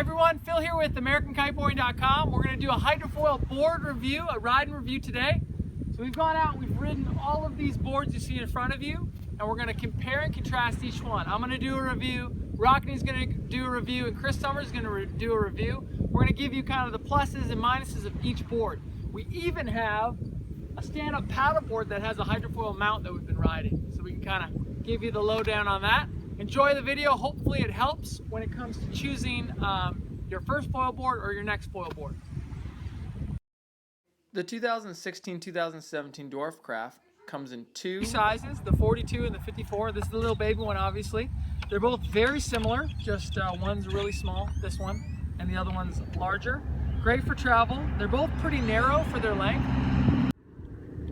everyone, Phil here with AmericanKiteboarding.com. We're going to do a hydrofoil board review, a ride and review today. So we've gone out and we've ridden all of these boards you see in front of you, and we're going to compare and contrast each one. I'm going to do a review, Rockney's going to do a review, and Chris Summers is going to do a review. We're going to give you kind of the pluses and minuses of each board. We even have a stand-up paddleboard that has a hydrofoil mount that we've been riding. So we can kind of give you the lowdown on that. Enjoy the video. Hopefully it helps when it comes to choosing your first foil board or your next foil board. The 2016-2017 Dorfcraft comes in two sizes, the 42 and the 54. This is the little baby one, obviously. They're both very similar, just one's really small, this one, and the other one's larger. Great for travel. They're both pretty narrow for their length.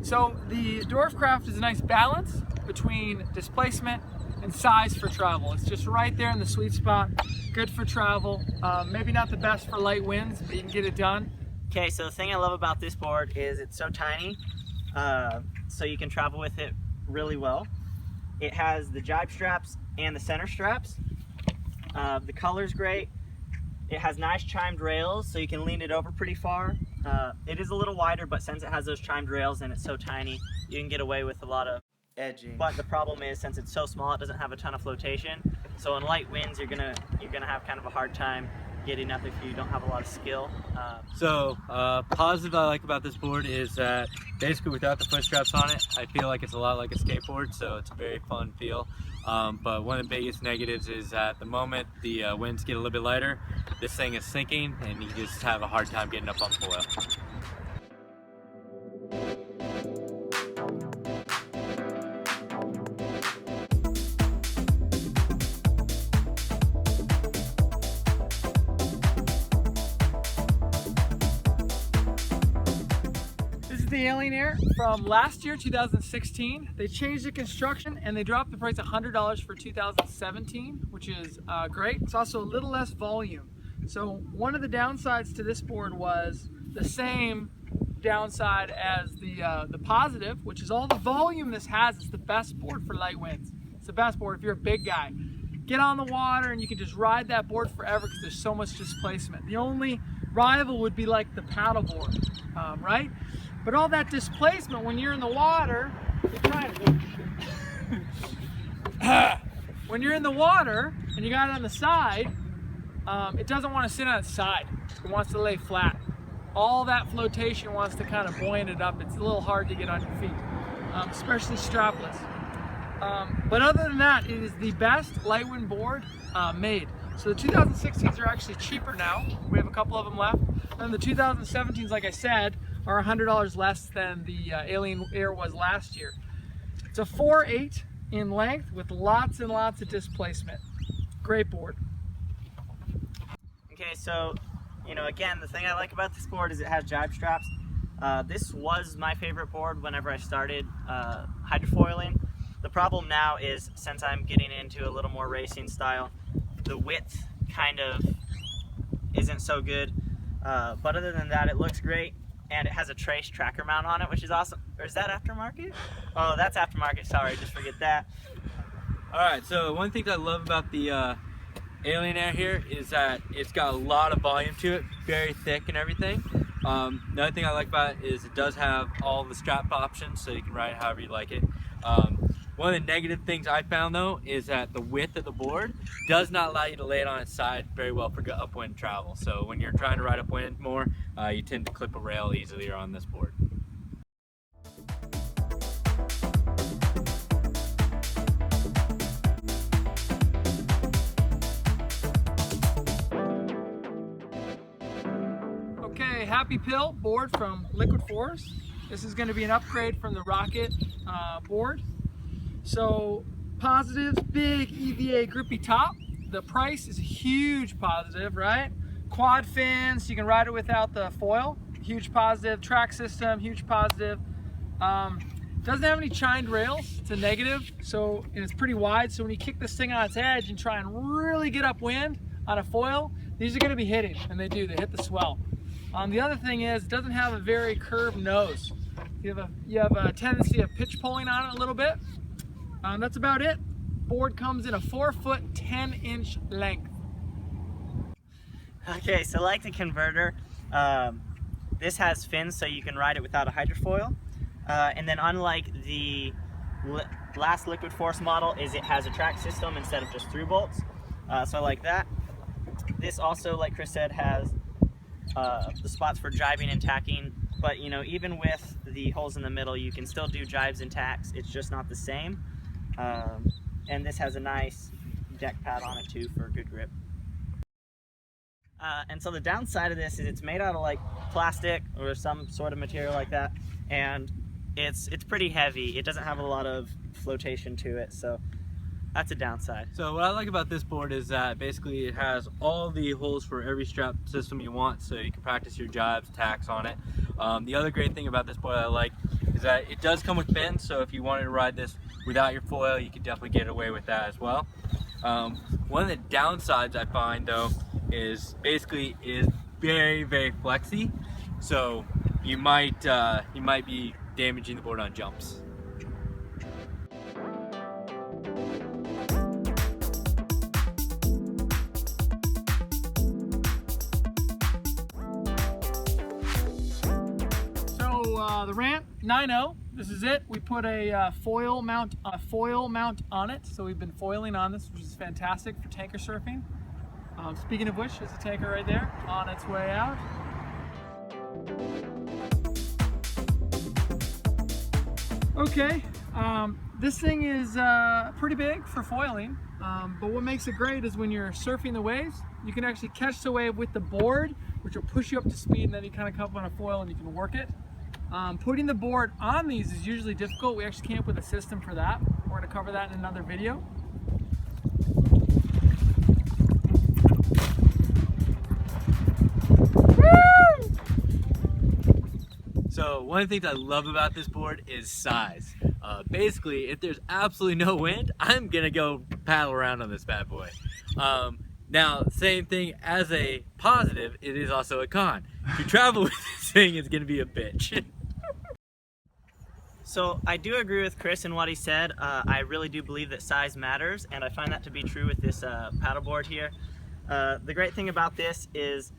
So the Dorfcraft is a nice balance between displacement and size for travel. It's just right there in the sweet spot. Good for travel. Maybe not the best for light winds, but you can get it done. Okay, so the thing I love about this board is it's so tiny, so you can travel with it really well. It has the jibe straps and the center straps. The color's great. It has nice chimed rails, so you can lean it over pretty far. It is a little wider, but since it has those chimed rails and it's so tiny, you can get away with a lot of edging. But the problem is, since it's so small, it doesn't have a ton of flotation. So in light winds, you're gonna have kind of a hard time getting up if you don't have a lot of skill. Positive I like about this board is that basically without the foot straps on it, I feel like it's a lot like a skateboard, so it's a very fun feel. But one of the biggest negatives is that the moment the winds get a little bit lighter, this thing is sinking and you just have a hard time getting up on foil. The Alien Air from last year, 2016. They changed the construction and they dropped the price $100 for 2017, which is great. It's also a little less volume. So one of the downsides to this board was the same downside as the positive, which is all the volume this has. It's the best board for light winds. It's the best board if you're a big guy. Get on the water and you can just ride that board forever because there's so much displacement. The only rival would be like the paddle board, right? But all that displacement when you're in the water, when you're in the water and you got it on the side, it doesn't want to sit on its side. It wants to lay flat. All that flotation wants to kind of buoyant it up. It's a little hard to get on your feet, especially strapless. But other than that, it is the best light wind board made. So the 2016s are actually cheaper now. We have a couple of them left. And the 2017s, like I said, are $100 less than the Alien Air was last year. It's a 4.8 in length with lots and lots of displacement. Great board. Okay, so, again, the thing I like about this board is it has jibe straps. This was my favorite board whenever I started hydrofoiling. The problem now is, since I'm getting into a little more racing style, the width kind of isn't so good. But other than that, it looks great. And it has a trace tracker mount on it, which is awesome. Or is that aftermarket? Oh, that's aftermarket. Sorry, just forget that. Alright, so one thing that I love about the Alien Air here is that it's got a lot of volume to it, very thick and everything. Another thing I like about it is it does have all the strap options, so you can ride it however you like it. One of the negative things I found though is that the width of the board does not allow you to lay it on its side very well for upwind travel. So when you're trying to ride upwind more, you tend to clip a rail easily on this board. Okay, Happy Pill board from Liquid Force. This is going to be an upgrade from the Rocket board. So positives, big EVA grippy top. The price is a huge positive, right? Quad fins, you can ride it without the foil. Huge positive. Track system, huge positive. Doesn't have any chimed rails. It's a negative. So, and it's pretty wide. So when you kick this thing on its edge and try and really get upwind on a foil, these are going to be hitting, and they do. They hit the swell. The other thing is, it doesn't have a very curved nose. You have a tendency of pitch pulling on it a little bit. That's about it. Board comes in a 4 foot 10 inch length. Okay, so like the converter, this has fins so you can ride it without a hydrofoil. And then unlike the last Liquid Force model, is it has a track system instead of just through bolts. So I like that. This also, like Chris said, has the spots for jibing and tacking, but you know, even with the holes in the middle, you can still do jibes and tacks. It's just not the same. And this has a nice deck pad on it too for good grip. And so the downside of this is it's made out of like plastic or some sort of material like that, and it's pretty heavy. It doesn't have a lot of flotation to it, so that's a downside. So what I like about this board is that basically it has all the holes for every strap system you want, so you can practice your jibes, tacks on it. The other great thing about this board I like is that it does come with fins, so if you wanted to ride this without your foil, you could definitely get away with that as well. One of the downsides I find though is basically is very flexy, so you might be damaging the board on jumps. The Rant 9.0, this is it. We put a foil mount on it, so we've been foiling on this, which is fantastic for tanker surfing. Speaking of which, there's a tanker right there on its way out. Okay, this thing is pretty big for foiling, but what makes it great is when you're surfing the waves, you can actually catch the wave with the board, which will push you up to speed, and then you kind of come up on a foil and you can work it. Putting the board on these is usually difficult. We actually came up with a system for that. We're going to cover that in another video. Woo! So one of the things I love about this board is size. Basically, if there's absolutely no wind, I'm going to go paddle around on this bad boy. Now, same thing as a positive, it is also a con. If you travel with this thing, it's going to be a bitch. So I do agree with Chris in what he said. I really do believe that size matters, and I find that to be true with this paddleboard here. The great thing about this is,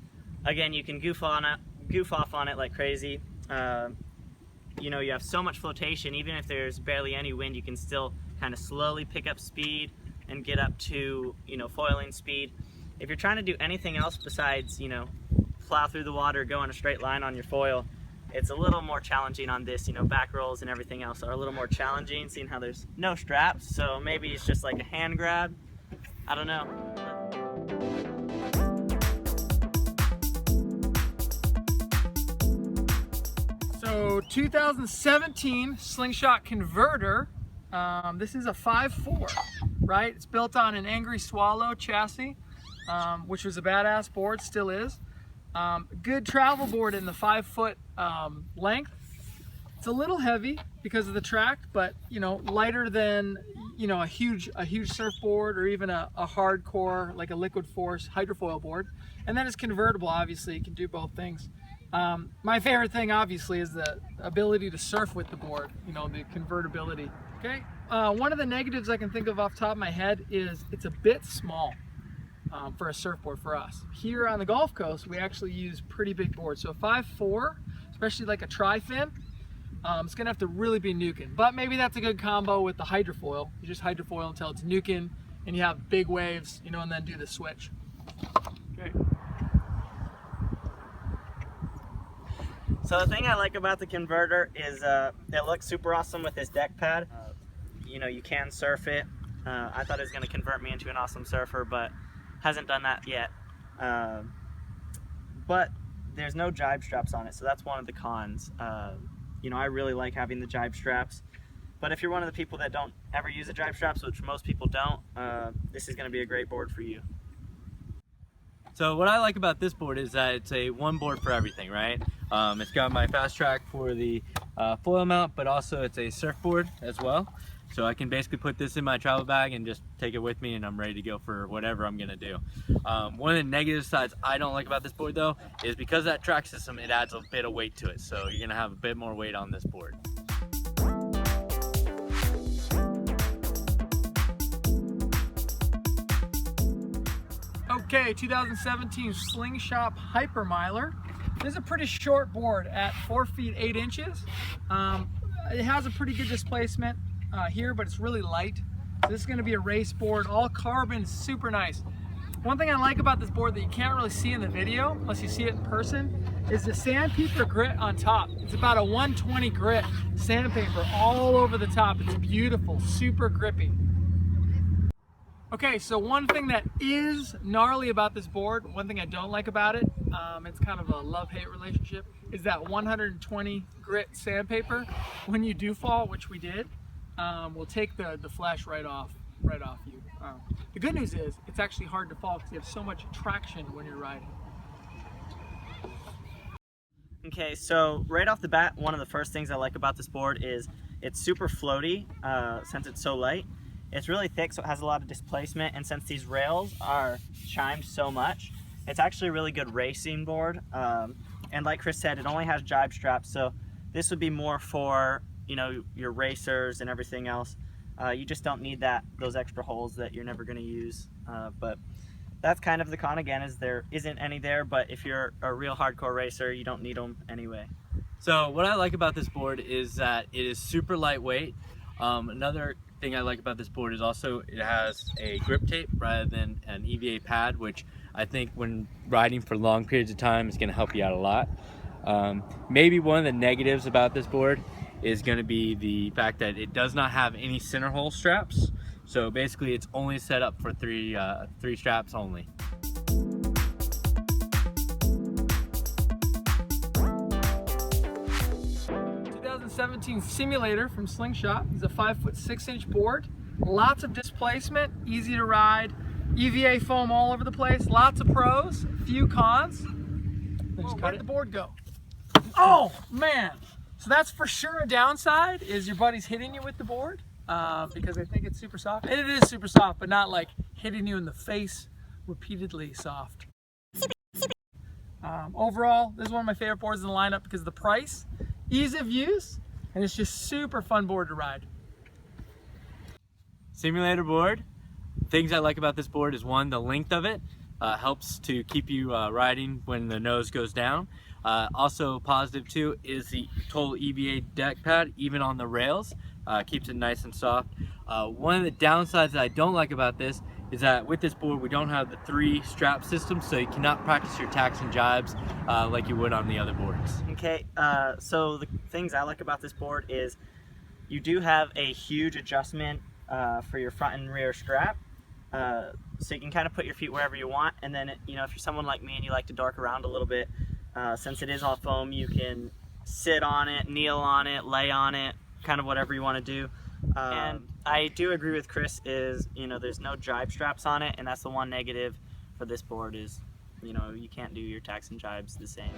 again, you can goof off on it like crazy. You know, you have so much flotation, even if there's barely any wind, you can still kind of slowly pick up speed and get up to, you know, foiling speed. If you're trying to do anything else besides, you know, plow through the water, go in a straight line on your foil, it's a little more challenging on this. You know, back rolls and everything else are a little more challenging, seeing how there's no straps, so maybe it's just like a hand grab. I don't know. So 2017 Slingshot Converter. This is a 5.4, right? It's built on an Angry Swallow chassis, which was a badass board, still is. Good travel board in the 5-foot length. It's a little heavy because of the track, but you know, lighter than, you know, a huge surfboard or even a hardcore like a Liquid Force hydrofoil board. And then it's convertible, obviously, it can do both things. My favorite thing, obviously, is the ability to surf with the board, you know, the convertibility. Okay, one of the negatives I can think of off the top of my head is it's a bit small for a surfboard for us. Here on the Gulf Coast, we actually use pretty big boards. So a 5.4, especially like a tri-fin, it's gonna have to really be nuking. But maybe that's a good combo with the hydrofoil. You just hydrofoil until it's nuking and you have big waves, you know, and then do the switch. Okay. So the thing I like about the converter is it looks super awesome with this deck pad. You know, you can surf it. I thought it was going to convert me into an awesome surfer, but hasn't done that yet. But there's no jibe straps on it, so that's one of the cons. You know, I really like having the jibe straps, but if you're one of the people that don't ever use the jibe straps, which most people don't, this is going to be a great board for you. So what I like about this board is that it's a one board for everything, right? It's got my fast track for the foil mount, but also it's a surfboard as well. So I can basically put this in my travel bag and just take it with me, and I'm ready to go for whatever I'm gonna do. One of the negative sides I don't like about this board though is because of that track system, it adds a bit of weight to it. So you're gonna have a bit more weight on this board. Okay, 2017 Slingshot Hypermiler. This is a pretty short board at 4 feet 8 inches. It has a pretty good displacement here, but it's really light. So this is going to be a race board, all carbon, super nice. One thing I like about this board that you can't really see in the video, unless you see it in person, is the sandpaper grit on top. It's about a 120 grit sandpaper all over the top. It's beautiful, super grippy. Okay, so one thing that is gnarly about this board, one thing I don't like about it, it's kind of a love-hate relationship, is that 120 grit sandpaper. When you do fall, which we did, will take the flesh right off you. The good news is it's actually hard to fall because you have so much traction when you're riding. Okay, so right off the bat, one of the first things I like about this board is it's super floaty since it's so light. It's really thick, so it has a lot of displacement, and since these rails are chimed so much, it's actually a really good racing board. And like Chris said, it only has jibe straps, so this would be more for, you know, your racers and everything else. You just don't need those extra holes that you're never going to use. But that's kind of the con again, is there isn't any there, but if you're a real hardcore racer, you don't need them anyway. So what I like about this board is that it is super lightweight. Another thing I like about this board is also it has a grip tape rather than an EVA pad, which I think when riding for long periods of time is going to help you out a lot. Maybe one of the negatives about this board is going to be the fact that it does not have any center hole straps. So basically it's only set up for three straps only. 2017 Simulator from Slingshot. It's a 5'6" board. Lots of displacement, easy to ride. EVA foam all over the place. Lots of pros, few cons. Whoa, where'd the board go? Oh man! So that's for sure a downside, is your buddy's hitting you with the board because they think it's super soft. And it is super soft, but not like hitting you in the face repeatedly soft. Overall, this is one of my favorite boards in the lineup because of the price, ease of use, and it's just super fun board to ride. Simulator board. Things I like about this board is, one, the length of it helps to keep you riding when the nose goes down. Also positive too is the total EVA deck pad, even on the rails, keeps it nice and soft. One of the downsides that I don't like about this is that with this board we don't have the 3 strap system, so you cannot practice your tacks and jibes like you would on the other boards. Okay, so the things I like about this board is you do have a huge adjustment for your front and rear strap. So you can kind of put your feet wherever you want, and then, you know, if you're someone like me and you like to dork around a little bit, since it is all foam, you can sit on it, kneel on it, lay on it, kind of whatever you want to do. And I do agree with Chris, is, you know, there's no jibe straps on it, and that's the one negative for this board, is, you know, you can't do your tacks and jibes the same.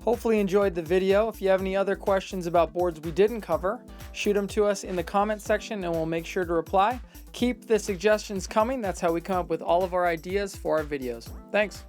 Hopefully you enjoyed the video. If you have any other questions about boards we didn't cover, shoot them to us in the comment section and we'll make sure to reply. Keep the suggestions coming. That's how we come up with all of our ideas for our videos. Thanks.